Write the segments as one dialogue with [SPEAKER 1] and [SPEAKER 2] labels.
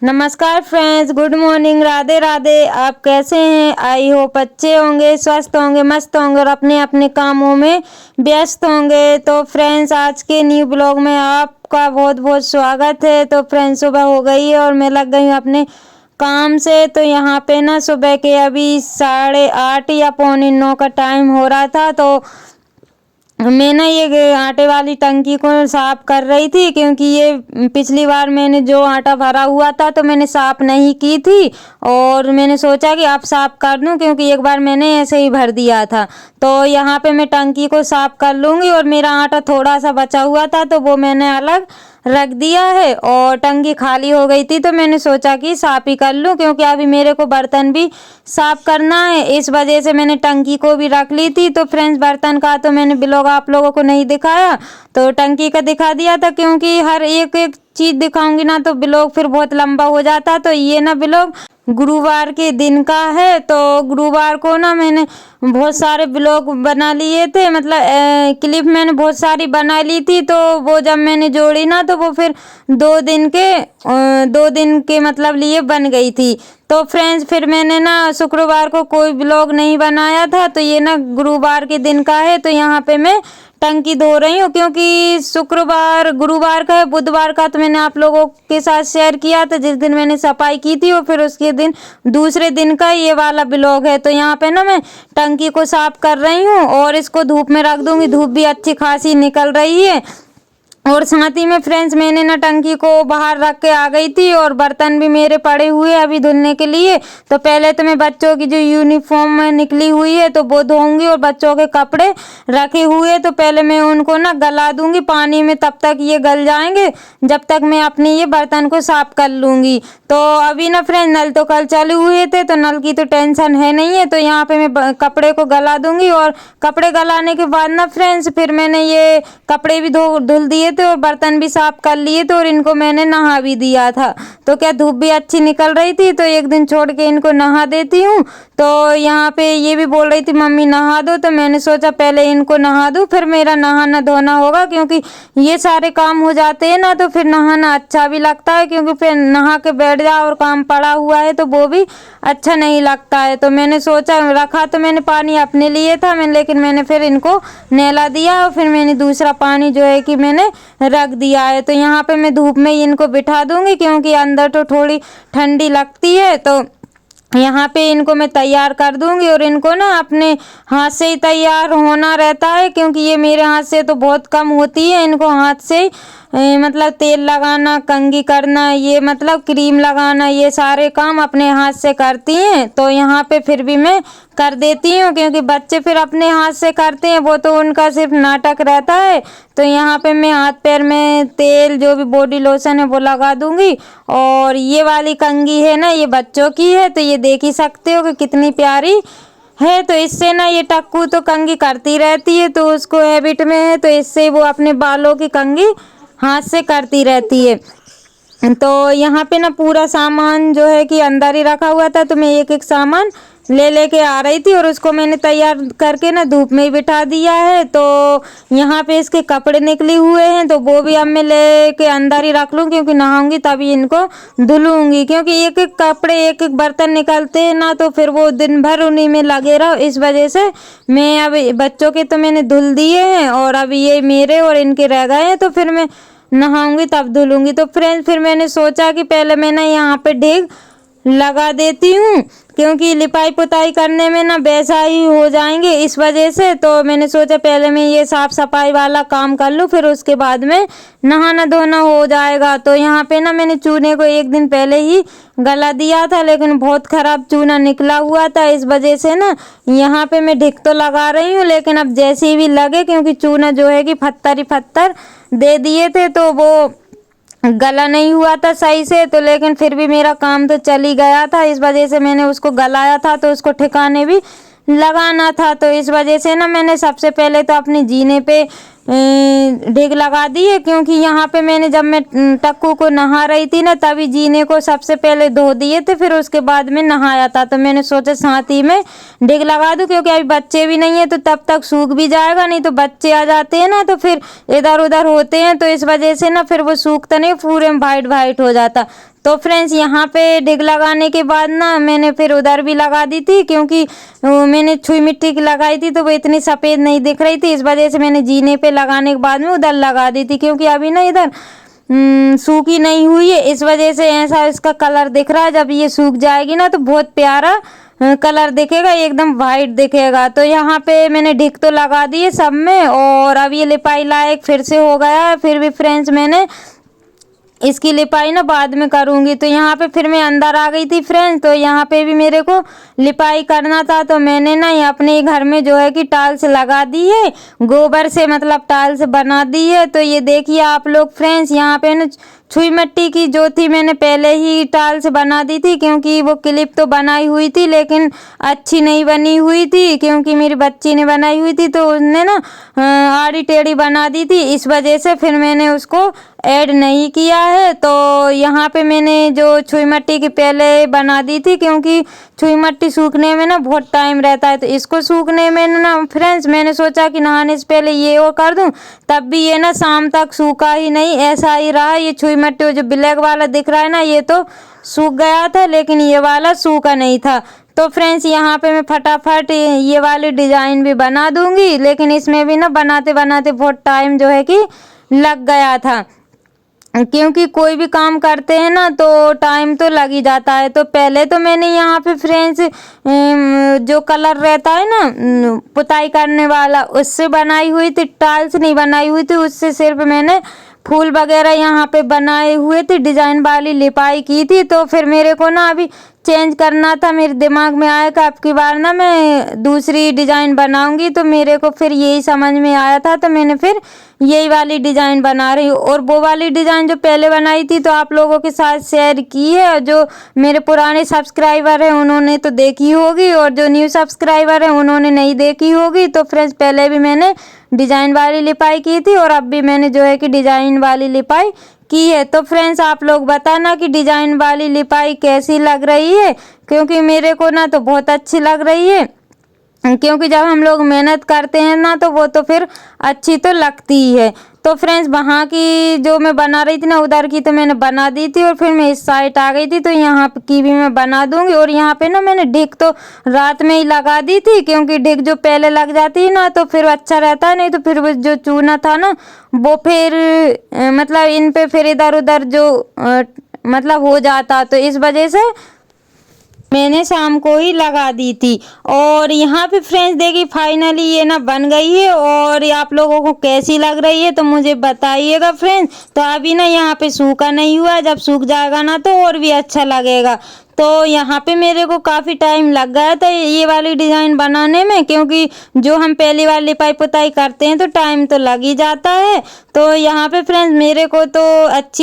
[SPEAKER 1] नमस्कार friends, good morning, Radhe Radhe. आप कैसे हैं? आई होप अच्छे होंगे, स्वस्थ होंगे, मस्त होंगे और अपने अपने कामों में व्यस्त होंगे। तो फ्रेंड्स, आज के न्यू ब्लॉग में आपका बहुत बहुत स्वागत है। तो फ्रेंड्स, सुबह हो गई है और मैं लग गई हूँ अपने काम से। तो यहाँ पे ना सुबह के अभी 8:30 या 8:45 का टाइम हो रहा था। तो मैं ना ये आटे वाली टंकी को साफ कर रही थी, क्योंकि ये पिछली बार मैंने जो आटा भरा हुआ था तो मैंने साफ नहीं की थी और मैंने सोचा कि अब साफ कर दूं, क्योंकि एक बार मैंने ऐसे ही भर दिया था। तो यहाँ पे मैं टंकी को साफ कर लूँगी और मेरा आटा थोड़ा सा बचा हुआ था तो वो मैंने अलग रख दिया है और टंकी खाली हो गई थी तो मैंने सोचा कि साफ ही कर लूँ, क्योंकि अभी मेरे को बर्तन भी साफ करना है। इस वजह से मैंने टंकी को भी रख ली थी। तो फ्रेंड्स, बर्तन का तो मैंने ब्लॉग आप लोगों को नहीं दिखाया, तो टंकी का दिखा दिया था, क्योंकि हर एक एक चीज़ दिखाऊंगी ना तो ब्लॉग फिर बहुत लंबा हो जाता। तो ये ना ब्लॉग गुरुवार के दिन का है। तो गुरुवार को ना मैंने बहुत सारे ब्लॉग बना लिए थे, मतलब क्लिप मैंने बहुत सारी बना ली थी। तो वो जब मैंने जोड़ी ना तो वो फिर 2 दिन के मतलब लिए बन गई थी। तो फ्रेंड्स, फिर मैंने ना शुक्रवार को कोई ब्लॉग नहीं बनाया था, तो ये ना गुरुवार के दिन का है। तो यहाँ पे मैं टंकी धो रही हूँ, क्योंकि शुक्रवार गुरुवार का है, बुधवार का तो मैंने आप लोगों के साथ शेयर किया था जिस दिन मैंने सफाई की थी, और फिर उसके दिन दूसरे दिन का ये वाला ब्लॉग है। तो यहाँ पे ना मैं टंकी को साफ कर रही हूँ और इसको धूप में रख दूंगी। धूप भी अच्छी खासी निकल रही है और साथ ही में फ्रेंड्स, मैंने ना टंकी को बाहर रख के आ गई थी और बर्तन भी मेरे पड़े हुए अभी धुलने के लिए। तो पहले तो मैं बच्चों की जो यूनिफॉर्म में निकली हुई है तो वो धोऊंगी, और बच्चों के कपड़े रखे हुए तो पहले मैं उनको ना गला दूंगी पानी में, तब तक ये गल जाएंगे जब तक मैं अपने ये बर्तन को साफ कर लूँगी। तो अभी ना फ्रेंड, नल तो कल चालू हुए थे तो नल की तो टेंशन है नहीं है। तो यहाँ पे मैं कपड़े को गला दूंगी और कपड़े गलाने के बाद ना फ्रेंड्स, फिर मैंने ये कपड़े भी धुल दिए थे और बर्तन भी साफ कर लिए थे और इनको मैंने नहा भी दिया था। तो क्या धूप भी अच्छी निकल रही थी तो एक दिन छोड़ के इनको नहा देती हूँ। तो यहाँ पे ये भी बोल रही थी मम्मी नहा दो, तो मैंने सोचा पहले इनको नहा दूँ फिर मेरा नहाना धोना होगा, क्योंकि ये सारे काम हो जाते हैं ना तो फिर नहाना अच्छा भी लगता है, क्योंकि फिर नहा के बैठ जाओ और काम पड़ा हुआ है तो वो भी अच्छा नहीं लगता है। तो मैंने सोचा, रखा तो मैंने पानी अपने लिए था लेकिन मैंने फिर इनको नहला दिया और फिर मैंने दूसरा पानी जो है कि मैंने रख दिया है। तो यहाँ पे मैं धूप में ही इनको बिठा दूंगी, क्योंकि अंदर तो थोड़ी ठंडी लगती है। तो यहाँ पे इनको मैं तैयार कर दूंगी और इनको ना अपने हाथ से ही तैयार होना रहता है, क्योंकि ये मेरे हाथ से तो बहुत कम होती है। इनको हाथ से मतलब तेल लगाना, कंघी करना, ये मतलब क्रीम लगाना, ये सारे काम अपने हाथ से करती हैं। तो यहाँ पे फिर भी मैं कर देती हूँ, क्योंकि बच्चे फिर अपने हाथ से करते हैं, वो तो उनका सिर्फ नाटक रहता है। तो यहाँ पे मैं हाथ पैर में तेल, जो भी बॉडी लोशन है वो लगा दूंगी। और ये वाली कंघी है ना, ये बच्चों की है, तो ये देख ही सकते हो कि कितनी प्यारी है। तो इससे ना ये टक्कू तो कंघी करती रहती है, तो उसको हैबिट में है, तो इससे वो अपने बालों की कंघी हाथ से करती रहती है। तो यहाँ पे ना पूरा सामान जो है कि अंदर ही रखा हुआ था, तो मैं एक एक सामान लेके आ रही थी और उसको मैंने तैयार करके ना धूप में ही बिठा दिया है। तो यहाँ पे इसके कपड़े निकले हुए हैं तो वो भी अब मैं लेके अंदर ही रख लूँ, क्योंकि नहाऊंगी तभी इनको धुलूंगी, क्योंकि एक एक कपड़े एक एक बर्तन निकलते हैं ना तो फिर वो दिन भर उन्हीं में लगे रहो। इस वजह से मैं अब बच्चों के तो मैंने धुल दिए हैं और अभी ये मेरे और इनके रह गए हैं, तो फिर मैं नहाऊंगी तब धुलूंगी। तो फ्रेंड्स, फिर मैंने सोचा कि पहले मैं ना यहाँ पे ढेग लगा देती हूँ, क्योंकि लिपाई पुताई करने में ना वैसा ही हो जाएंगे, इस वजह से। तो मैंने सोचा पहले मैं ये साफ सफाई वाला काम कर लूँ, फिर उसके बाद में नहाना धोना हो जाएगा। तो यहाँ पे ना मैंने चूने को एक दिन पहले ही गला दिया था, लेकिन बहुत खराब चूना निकला हुआ था, इस वजह से ना यहाँ पे मैं ढिक तो लगा रही हूँ, लेकिन अब जैसे भी लगे, क्योंकि चूना जो है कि पत्थर ही पत्थर दे दिए थे तो वो गला नहीं हुआ था सही से। तो लेकिन फिर भी मेरा काम तो चल ही गया था, इस वजह से मैंने उसको गलाया था, तो उसको ठिकाने भी लगाना था। तो इस वजह से ना मैंने सबसे पहले तो अपने जीने पे ढेग लगा दी है, क्योंकि यहाँ पे मैंने जब मैं टक्कू को नहा रही थी ना तभी जीने को सबसे पहले धो दिए थे, फिर उसके बाद में नहाया था। तो मैंने सोचा साथ ही में ढेग लगा दूं, क्योंकि अभी बच्चे भी नहीं है तो तब तक सूख भी जाएगा, नहीं तो बच्चे आ जाते हैं ना तो फिर इधर उधर होते हैं, तो इस वजह से ना फिर वो सूखता नहीं, पूरे में वाइट वाइट हो जाता। तो फ्रेंड्स यहाँ पे डिग लगाने के बाद ना मैंने फिर उधर भी लगा दी थी, क्योंकि मैंने छुई मिट्टी की लगाई थी तो वो इतनी सफ़ेद नहीं दिख रही थी, इस वजह से मैंने जीने पे लगाने के बाद में उधर लगा दी थी, क्योंकि अभी ना इधर सूखी नहीं हुई है, इस वजह से ऐसा इसका कलर दिख रहा है। जब ये सूख जाएगी ना तो बहुत प्यारा कलर दिखेगा, एकदम वाइट दिखेगा। तो यहाँ पे मैंने ढिक तो लगा दी है सब में, और अब ये लिपाई लायक फिर से हो गया है। फिर भी फ्रेंड्स मैंने इसकी लिपाई ना बाद में करूँगी। तो यहाँ पे फिर मैं अंदर आ गई थी फ्रेंड्स। तो यहाँ पे भी मेरे को लिपाई करना था, तो मैंने ना अपने घर में जो है कि टाइल्स लगा दी है, गोबर से मतलब टाइल्स बना दी है। तो ये देखिए आप लोग फ्रेंड्स, यहाँ पे ना छुई मिट्टी की जो थी मैंने पहले ही टाइल्स बना दी थी, क्योंकि वो क्लिप तो बनाई हुई थी लेकिन अच्छी नहीं बनी हुई थी, क्योंकि मेरी बच्ची ने बनाई हुई थी तो उसने ना आड़ी टेढ़ी बना दी थी, इस वजह से फिर मैंने उसको ऐड नहीं किया है। तो यहाँ पे मैंने जो छुई मिट्टी की पहले बना दी थी, क्योंकि छुई मिट्टी सूखने में ना बहुत टाइम रहता है, तो इसको सूखने में ना फ्रेंड्स मैंने सोचा कि नहाने से पहले ये और कर दूं, तब भी ये ना शाम तक सूखा ही नहीं, ऐसा ही रहा। ये छुई मिट्टी जो ब्लैक वाला दिख रहा है ना, ये तो सूख गया था, लेकिन ये वाला सूखा नहीं था। तो फ्रेंड्स यहाँ पे मैं फटाफट ये वाली डिज़ाइन भी बना दूंगी, लेकिन इसमें भी ना बनाते बनाते बहुत टाइम जो है कि लग गया था, क्योंकि कोई भी काम करते हैं ना तो टाइम तो लग ही जाता है। तो पहले तो मैंने यहाँ पे फ्रेंड्स जो कलर रहता है ना पुताई करने वाला, उससे बनाई हुई थी, टाइल्स नहीं बनाई हुई थी, उससे सिर्फ मैंने फूल वगैरह यहाँ पे बनाए हुए थे, डिज़ाइन वाली लिपाई की थी। तो फिर मेरे को ना अभी चेंज करना था, मेरे दिमाग में आया कि अब की बार ना मैं दूसरी डिज़ाइन बनाऊंगी। तो मेरे को फिर यही समझ में आया था, तो मैंने फिर यही वाली डिज़ाइन बना रही हूँ। और वो वाली डिज़ाइन जो पहले बनाई थी तो आप लोगों के साथ शेयर की है, और जो मेरे पुराने सब्सक्राइबर हैं उन्होंने तो देखी होगी, और जो न्यू सब्सक्राइबर हैं उन्होंने नहीं देखी होगी। तो फ्रेंड्स पहले भी मैंने डिज़ाइन वाली लिपाई की थी, और अब भी मैंने जो है कि डिज़ाइन वाली लिपाई की है। तो फ्रेंड्स आप लोग बताना कि डिज़ाइन वाली लिपाई कैसी लग रही है, क्योंकि मेरे को ना तो बहुत अच्छी लग रही है, क्योंकि जब हम लोग मेहनत करते हैं ना तो वो तो फिर अच्छी तो लगती ही है। तो फ्रेंड्स वहाँ की जो मैं बना रही थी ना, उधर की तो मैंने बना दी थी, और फिर मैं इस साइड आ गई थी, तो यहाँ की भी मैं बना दूंगी। और यहाँ पे ना मैंने डिग तो रात में ही लगा दी थी, क्योंकि डिग जो पहले लग जाती है ना तो फिर अच्छा रहता है, नहीं तो फिर वो जो चूना था ना वो फिर मतलब इन पे फिर इधर उधर जो मतलब हो जाता, तो इस वजह से मैंने शाम को ही लगा दी थी। और यहाँ पे फ्रेंड्स देखिए फाइनली ये ना बन गई है, और आप लोगों को कैसी लग रही है तो मुझे बताइएगा फ्रेंड्स। तो अभी ना यहाँ पे सूखा नहीं हुआ, जब सूख जाएगा ना तो और भी अच्छा लगेगा। तो यहाँ पे मेरे को काफ़ी टाइम लग गया था ये वाली डिज़ाइन बनाने में, क्योंकि जो हम पहली वाली लिपाई पुताई करते हैं तो टाइम तो लग ही जाता है। तो यहाँ पे फ्रेंड्स मेरे को तो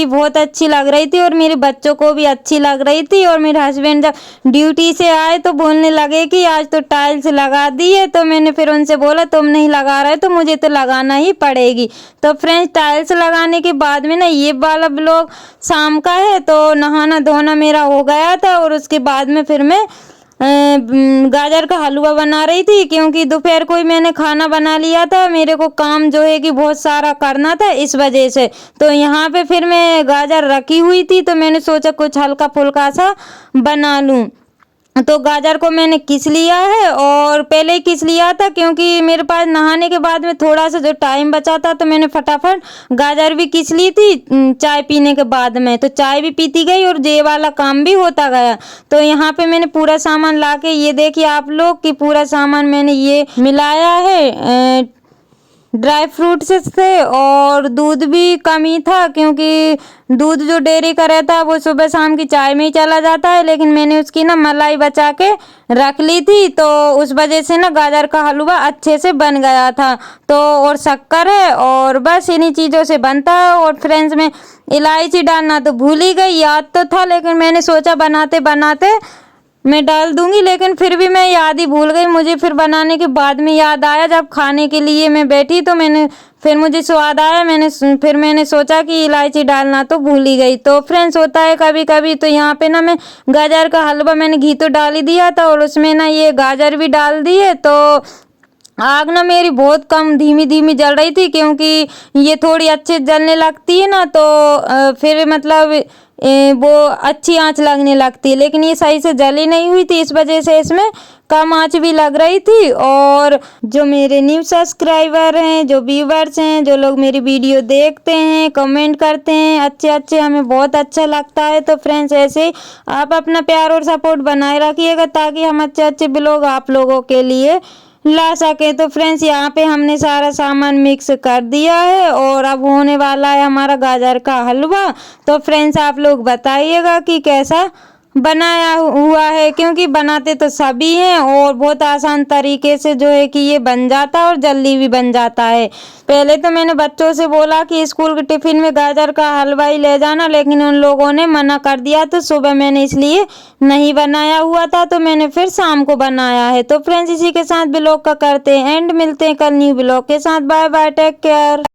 [SPEAKER 1] बहुत अच्छी लग रही थी, और मेरे बच्चों को भी अच्छी लग रही थी। और मेरे हस्बैंड जब ड्यूटी से आए तो बोलने लगे कि आज तो टाइल्स लगा दी है। तो मैंने फिर उनसे बोला तुम नहीं लगा रहे तो मुझे तो लगाना ही पड़ेगी। तो फ्रेंड्स टाइल्स लगाने के बाद में ना ये वाला ब्लॉग शाम का है, तो नहाना धोना मेरा हो गया था, और उसके बाद में फिर मैं गाजर का हलवा बना रही थी, क्योंकि दोपहर को ही मैंने खाना बना लिया था, मेरे को काम जो है कि बहुत सारा करना था इस वजह से। तो यहाँ पे फिर मैं गाजर रखी हुई थी, तो मैंने सोचा कुछ हल्का फुल्का सा बना लूँ। तो गाजर को मैंने किस लिया है, और पहले ही किस लिया था, क्योंकि मेरे पास नहाने के बाद में थोड़ा सा जो टाइम बचा था, तो मैंने फटाफट गाजर भी किस ली थी चाय पीने के बाद में। तो चाय भी पीती गई और ये वाला काम भी होता गया। तो यहाँ पे मैंने पूरा सामान ला के ये देखिए आप लोग कि पूरा सामान मैंने ये मिलाया है ड्राई फ्रूट्स से, और दूध भी कम ही था, क्योंकि दूध जो डेयरी का रहता है वो सुबह शाम की चाय में ही चला जाता है, लेकिन मैंने उसकी ना मलाई बचा के रख ली थी, तो उस वजह से ना गाजर का हलवा अच्छे से बन गया था। तो और शक्कर है, और बस इन्हीं चीज़ों से बनता है। और फ्रेंड्स में इलायची डालना तो भूल ही गई, याद तो था लेकिन मैंने सोचा बनाते बनाते मैं डाल दूंगी, लेकिन फिर भी मैं याद ही भूल गई। मुझे फिर बनाने के बाद में याद आया, जब खाने के लिए मैं बैठी तो फिर मुझे स्वाद आया, फिर मैंने सोचा कि इलायची डालना तो भूल ही गई। तो फ्रेंड्स होता है कभी कभी। तो यहाँ पे ना मैं गाजर का हलवा मैंने घी तो डाल ही दिया था, और उसमें ना ये गाजर भी डाल दी है। तो आग ना मेरी बहुत कम धीमी धीमी जल रही थी, क्योंकि ये थोड़ी अच्छे जलने लगती है ना तो फिर मतलब वो अच्छी आंच लगने लगती है, लेकिन ये सही से जली नहीं हुई थी, इस वजह से इसमें कम आंच भी लग रही थी। और जो मेरे न्यू सब्सक्राइबर हैं, जो व्यूवर्स हैं, जो लोग मेरी वीडियो देखते हैं, कमेंट करते हैं अच्छे अच्छे, हमें बहुत अच्छा लगता है। तो फ्रेंड्स ऐसे आप अपना प्यार और सपोर्ट बनाए रखिएगा ताकि हम अच्छे अच्छे ब्लॉग आप लोगों के लिए ला सके। तो फ्रेंड्स यहाँ पे हमने सारा सामान मिक्स कर दिया है और अब होने वाला है हमारा गाजर का हलवा। तो फ्रेंड्स आप लोग बताइएगा कि कैसा बनाया हुआ है, क्योंकि बनाते तो सभी हैं और बहुत आसान तरीके से जो है कि ये बन जाता है और जल्दी भी बन जाता है। पहले तो मैंने बच्चों से बोला कि स्कूल के टिफिन में गाजर का हलवा ही ले जाना, लेकिन उन लोगों ने मना कर दिया, तो सुबह मैंने इसलिए नहीं बनाया हुआ था, तो मैंने फिर शाम को बनाया है। तो फ्रेंड्स इसी के साथ ब्लॉग का करते हैं एंड, मिलते हैं कल न्यू ब्लॉग के साथ। Bye bye, take care.